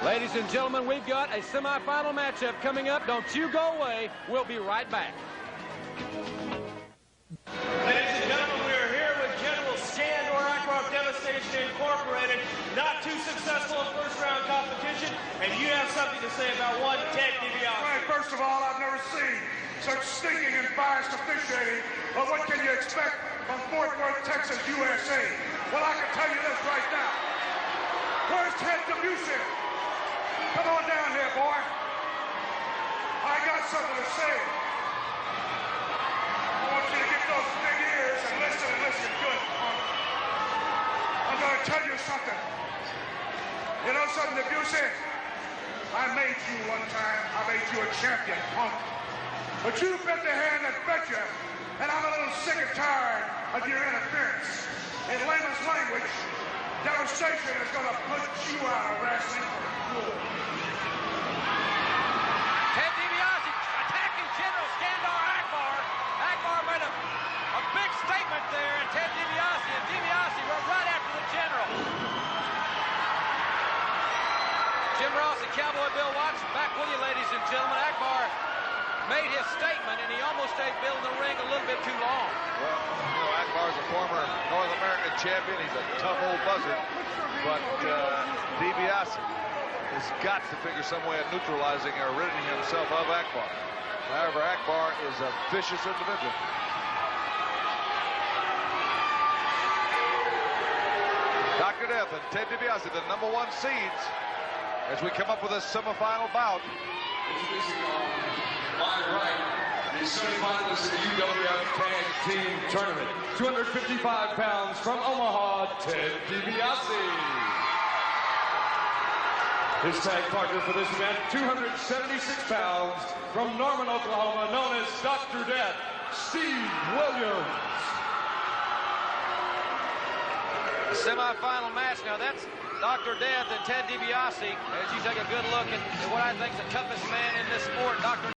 Ladies and gentlemen, we've got a semifinal matchup coming up. Don't you go away. We'll be right back. Ladies and gentlemen, we are here with General Sandor Akbar Devastation Incorporated. Not too successful in first-round competition, and you have something to say about one Ted DiBiase. Right, first of all, I've never seen such stinking and biased officiating, but what can you expect from Fort Worth, Texas, USA? Well, I can tell you this right now. Where's Ted DiBiase? Come on down here, boy. I got something to say. I want you to get those big ears and listen good. I'm going to tell you something. You know something, DiBiase? I made you one time. I made you a champion, punk. But you bet the hand that bet you, and I'm a little sick and tired of your interference. In layman's language, Devastation is going to put you out of wrestling for good. Ted DiBiase attacking General Sandor Akbar. Akbar made a big statement there, and Ted DiBiase went right after the General. Jim Ross and Cowboy Bill Watts back with you, ladies and gentlemen. Akbar made his statement, and he almost stayed Bill in the ring a little bit too long. Well, you know, Akbar's a former North American champion. He's a tough old buzzard. But DiBiase has got to figure some way of neutralizing or ridding himself of Akbar. However, Akbar is a vicious individual. Dr. Death and Ted DiBiase, the #1 seeds, as we come up with a semifinal bout. My right, the semifinalists of the UWF Tag Team Tournament. 255 pounds from Omaha, Ted DiBiase. His tag partner for this event, 276 pounds from Norman, Oklahoma, known as Dr. Death, Steve Williams. The semifinal match. Now that's Dr. Death and Ted DiBiase. As you take a good look at what I think is the toughest man in this sport, Dr.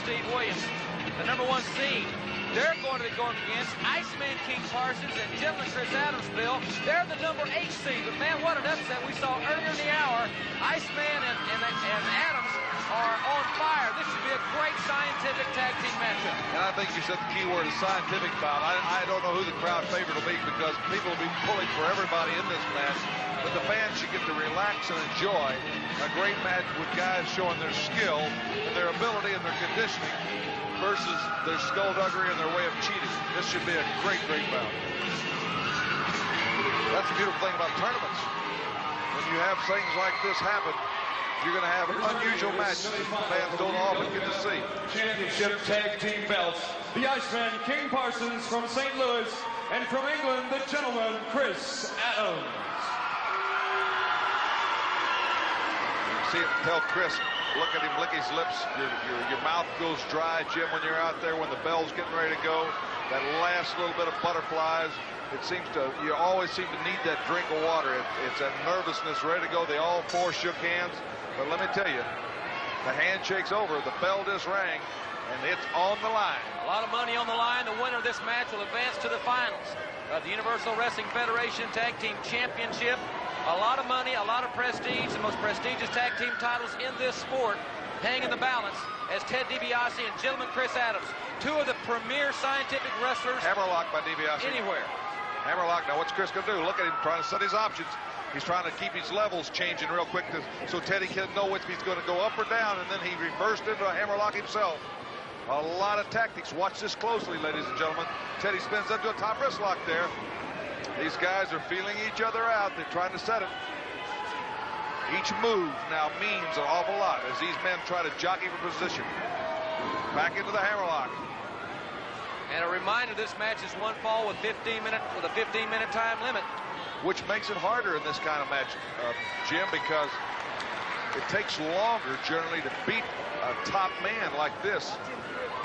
Steve Williams, the #1 seed. They're going to be going against Iceman King Parsons and Gentleman Chris Adams, Bill. They're the #8 seed. But man, what an upset we saw earlier in the hour. Iceman and Adams are on fire. This should be a great scientific tag team matchup. And I think you said the key word is scientific bout. I don't know who the crowd favorite will be because people will be pulling for everybody in this match. But the fans should get to relax and enjoy a great match with guys showing their skill and their ability and their conditioning versus their skullduggery and their way of cheating. This should be a great bout. That's the beautiful thing about tournaments. When you have things like this happen, you're going to have unusual matches fans don't often get to see. Championship tag team belts. The Iceman King Parsons from St. Louis, and from England, the gentleman Chris Adams. See him tell Chris, look at him, lick his lips. Your mouth goes dry, Jim, when you're out there when the bell's getting ready to go. That last little bit of butterflies, you always seem to need that drink of water. It's that nervousness ready to go. They all four shook hands. But let me tell you, the handshake's over. The bell just rang, and it's on the line. A lot of money on the line. The winner of this match will advance to the finals of the Universal Wrestling Federation Tag Team Championship. A lot of money, a lot of prestige, the most prestigious tag team titles in this sport hang in the balance as Ted DiBiase and Gentleman Chris Adams, two of the premier scientific wrestlers. Hammerlock by DiBiase. Anywhere. Hammerlock. Now what's Chris going to do? Look at him trying to set his options. He's trying to keep his levels changing real quick so Teddy can know if he's going to go up or down, and then he reversed into a hammerlock himself. A lot of tactics. Watch this closely, ladies and gentlemen. Teddy spins up to a top wrist lock there. These guys are feeling each other out. They're trying to set it. Each move now means an awful lot as these men try to jockey for position. Back into the hammerlock. And a reminder, this match is one fall with a 15-minute time limit. Which makes it harder in this kind of match, Jim, because it takes longer generally to beat a top man like this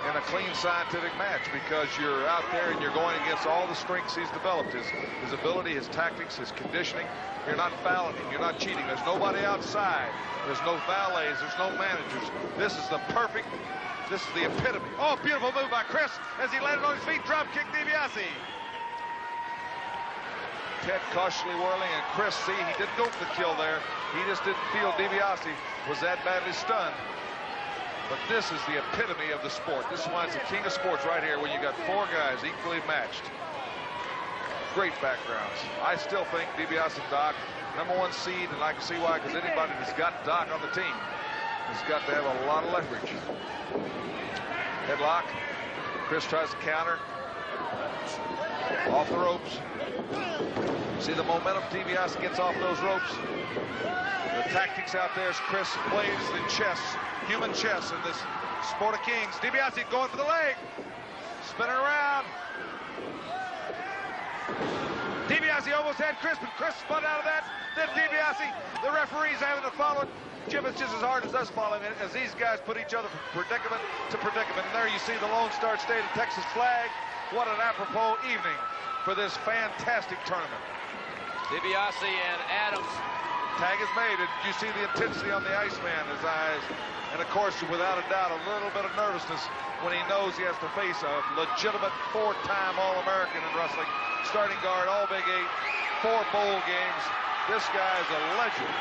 in a clean scientific match, because you're out there and you're going against all the strengths he's developed, his ability, his tactics, his conditioning. You're not fouling him, you're not cheating. There's nobody outside. There's no valets, there's no managers. This is the epitome. Oh, beautiful move by Chris as he landed on his feet, drop kick DiBiase. Ted cautiously whirling, and Chris, see, he didn't go for the kill there. He just didn't feel DiBiase was that badly stunned. But this is the epitome of the sport. This is why it's the king of sports right here, when you got 4 guys equally matched. Great backgrounds. I still think DiBiase and Doc, #1 seed, and I can see why, because anybody that's got Doc on the team has got to have a lot of leverage. Headlock. Chris tries to counter. Off the ropes. See the momentum DiBiase gets off those ropes. The tactics out there as Chris plays the chess, human chess in this sport of kings. DiBiase going for the leg. Spinning around. DiBiase almost had Chris, but Chris spun out of that. Then DiBiase, the referee's having to follow it. Jim, it's just as hard as us following it, as these guys put each other from predicament to predicament. And there you see the Lone Star State of Texas flag. What an apropos evening for this fantastic tournament. DiBiase and Adams. Tag is made, and you see the intensity on the Iceman, his eyes. And of course, without a doubt, a little bit of nervousness when he knows he has to face a legitimate 4-time All-American in wrestling. Starting guard, all Big 8, 4 bowl games. This guy is a legend.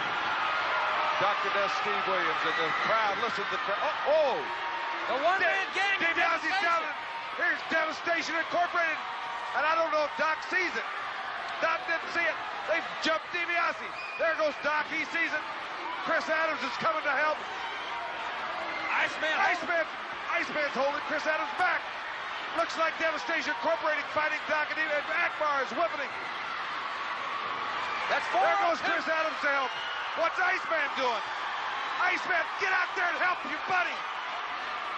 Dr. Death Steve Williams, and the crowd, listen to the crowd. Oh! The one-man gang. DiBiase's down. Here's Devastation Incorporated. And I don't know if Doc sees it. Doc didn't see it. They've jumped DiBiase. There goes Doc. He sees it. Chris Adams is coming to help. Iceman's holding Chris Adams back. Looks like Devastation Incorporated fighting Doc, and Akbar is whipping him. That's 4. There goes Chris Adams to help. What's Iceman doing? Iceman, get out there and help your buddy.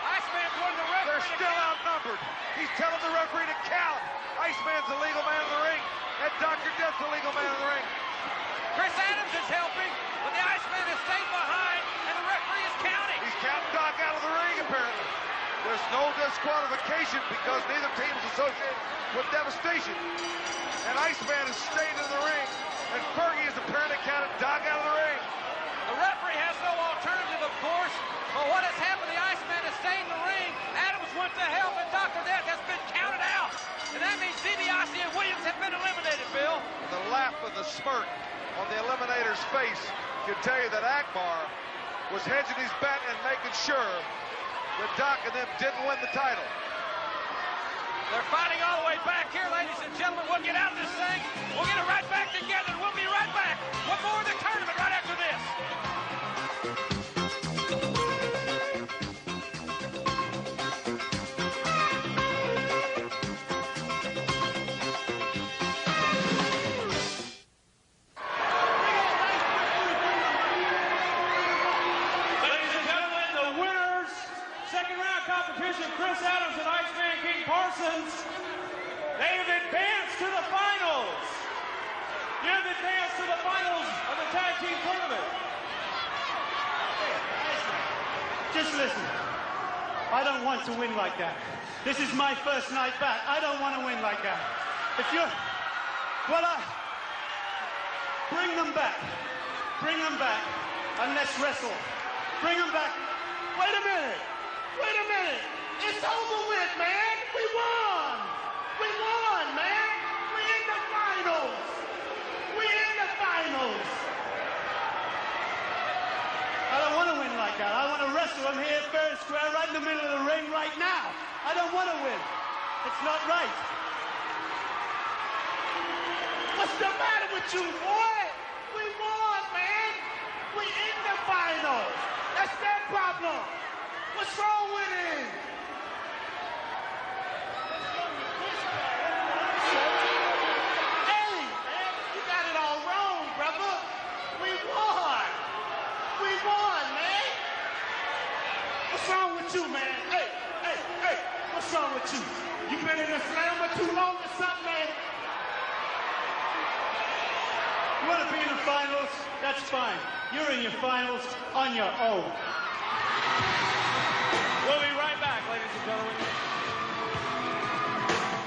Iceman's going to the referee. They're still outnumbered. He's telling the referee to count. Iceman's the legal man in the ring, and Dr. Death's the legal man in the ring. Chris Adams is helping, but the Iceman has stayed behind, and the referee is counting. He's counting Doc out of the ring, apparently. There's no disqualification because neither team is associated with Devastation. And Iceman is staying in the ring, and Fergie is apparently counted Doc out of the ring. The referee has no alternative, of course, but what has happened, the Iceman has stayed in the ring. Adams went to help, and Dr. Death has been counted out. And that means DiBiase and Williams have been eliminated, Bill. The laugh of the smirk on the eliminator's face can tell you that Akbar was hedging his bet and making sure that Doc and them didn't win the title. They're fighting all the way back here, ladies and gentlemen. We'll get out of this thing. We'll get it right back together, and we'll be right back with more of the tournament right after this. Chris Adams and Iceman King Parsons, they have advanced to the finals. You have advanced to the finals of the tag team tournament. Just listen. I don't want to win like that. This is my first night back. I don't want to win like that. If you're... Well, bring them back. Bring them back. And let's wrestle. Bring them back. Wait a minute. Wait a minute. It's over with, man. We won. We won, man. We're in the finals. We're in the finals. I don't want to win like that. I want to wrestle. I'm here fair and square right in the middle of the ring right now. I don't want to win. It's not right. What's the matter with you, boy? We won, man. We're in the finals. That's their problem. What's wrong with him? Hey, man, you got it all wrong, brother. We won. We won, man. What's wrong with you, man? Hey, what's wrong with you? You been in the slammer too long or something, man? You want to be in the finals? That's fine. You're in your finals on your own. We'll be right back, ladies and gentlemen.